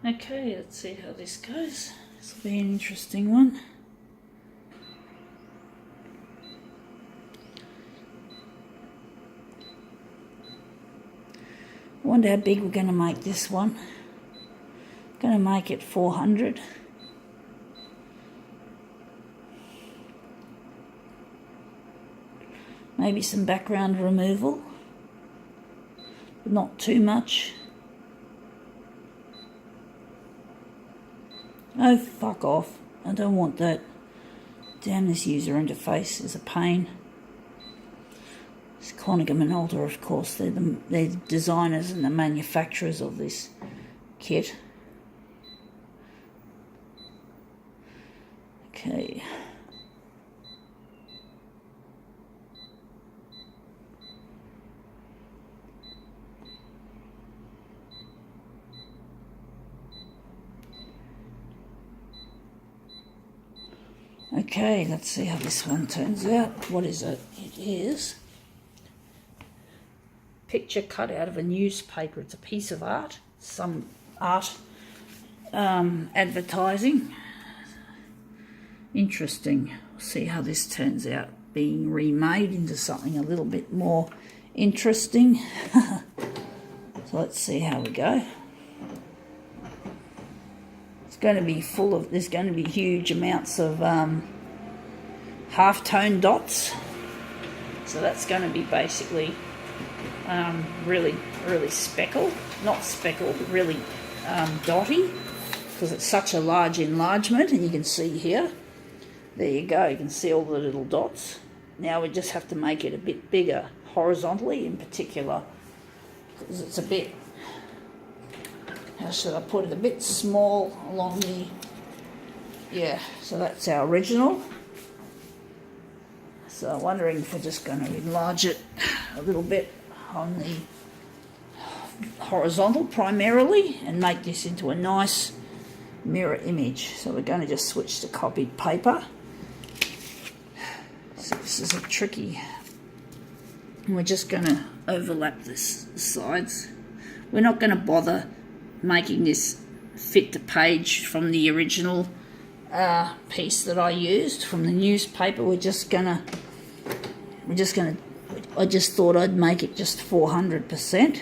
Okay, let's see how this goes. This will be an interesting one. I wonder how big we're going to make this one. Going to make it 400. Maybe some background removal, but not too much. Oh, fuck off. I don't want that. Damn, this user interface is a pain. It's Konica Minolta, of course. They're the designers and the manufacturers of this kit. Okay. Okay, let's see how this one turns out. What is it? It is a picture cut out of a newspaper. It's a piece of art, some art advertising. Interesting. We'll see how this turns out, being remade into something a little bit more interesting. So let's see how we go. It's going to be full of, there's going to be huge amounts of half-tone dots. So that's going to be basically really speckled. Not speckled, but really dotty, because it's such a large enlargement, and you can see here. There you go, you can see all the little dots. Now we just have to make it a bit bigger, horizontally in particular, because it's a bit, how should I put it, a bit small along the, yeah, so that's our original. So I'm wondering if we're just going to enlarge it a little bit on the horizontal primarily and make this into a nice mirror image. So we're going to just switch to copied paper. So this is a tricky, and we're just going to overlap this sides. We're not going to bother making this fit the page from the original piece that I used from the newspaper. I just thought I'd make it just 400%.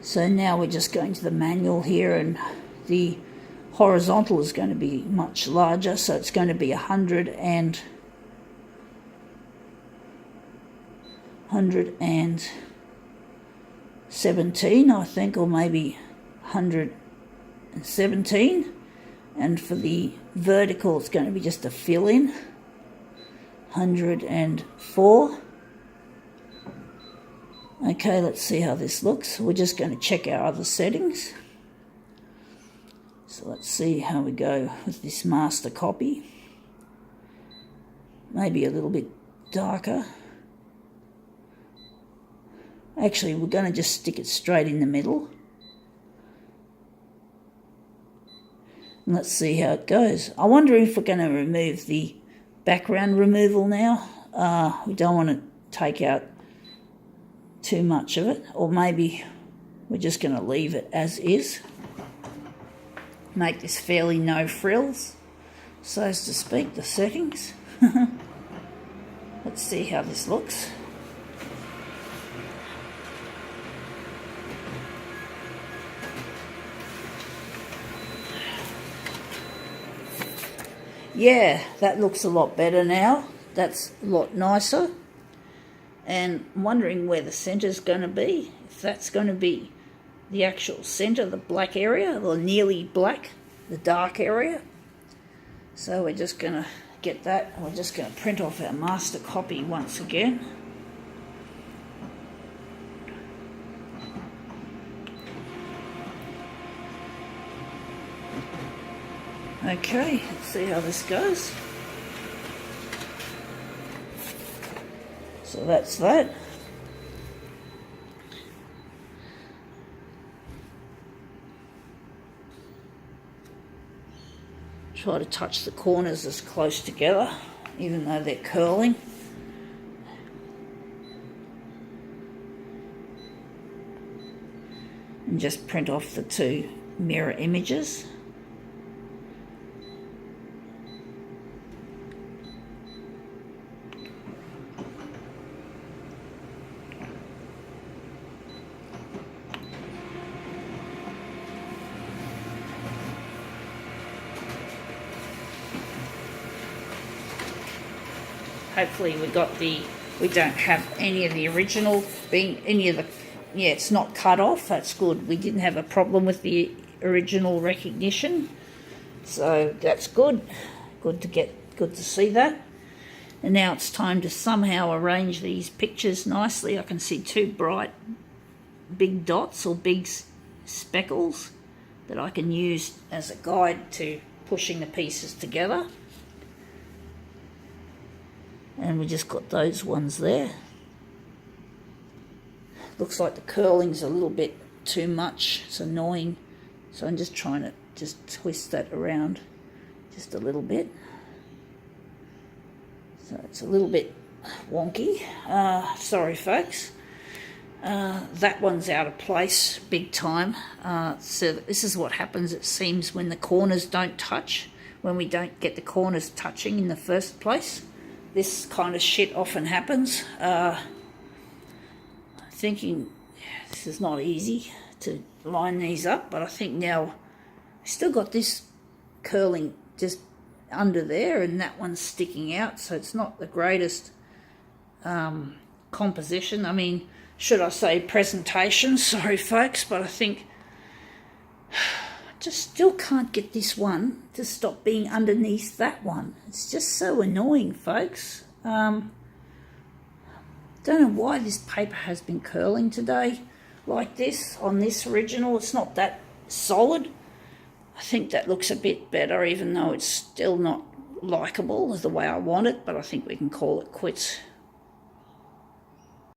So now we're just going to the manual here, and the horizontal is going to be much larger, so it's going to be 117, I think, or maybe 117. And for the vertical, it's going to be just a fill-in, 104. Okay, let's see how this looks. We're just going to check our other settings. So let's see how we go with this master copy. Maybe a little bit darker. Actually, we're going to just stick it straight in the middle. And let's see how it goes. I wonder if we're going to remove the background removal now. We don't want to take out too much of it, or maybe we're just going to leave it as is. Make this fairly no frills, so as to speak, the settings. Let's see how this looks. Yeah, that looks a lot better now. That's a lot nicer. And I'm wondering where the centre's going to be. If that's going to be the actual centre, the black area, or nearly black, the dark area. So we're just going to get that. We're just going to print off our master copy once again. Okay, let's see how this goes. So that's that. Try to touch the corners as close together, even though they're curling. And just print off the two mirror images. Hopefully we don't have any of the original yeah, it's not cut off. That's good. We didn't have a problem with the original recognition, so that's good. Good to see that. And now it's time to somehow arrange these pictures nicely. I can see two bright big dots or big speckles that I can use as a guide to pushing the pieces together. And we just got those ones there. Looks like the curling's a little bit too much. It's annoying. So I'm just trying to just twist that around just a little bit. So it's a little bit wonky. Sorry, folks. That one's out of place big time. So this is what happens, it seems, when the corners don't touch, when we don't get the corners touching in the first place. This kind of shit often happens. Thinking this is not easy to line these up, but I think now I still got this curling just under there and that one's sticking out, so it's not the greatest composition. I mean, should I say presentation? Sorry, folks, but I think just still can't get this one to stop being underneath that one. It's just so annoying, folks. Don't know why this paper has been curling today like this on this original. It's not that solid. I think that looks a bit better, even though it's still not likeable as the way I want it, but I think we can call it quits.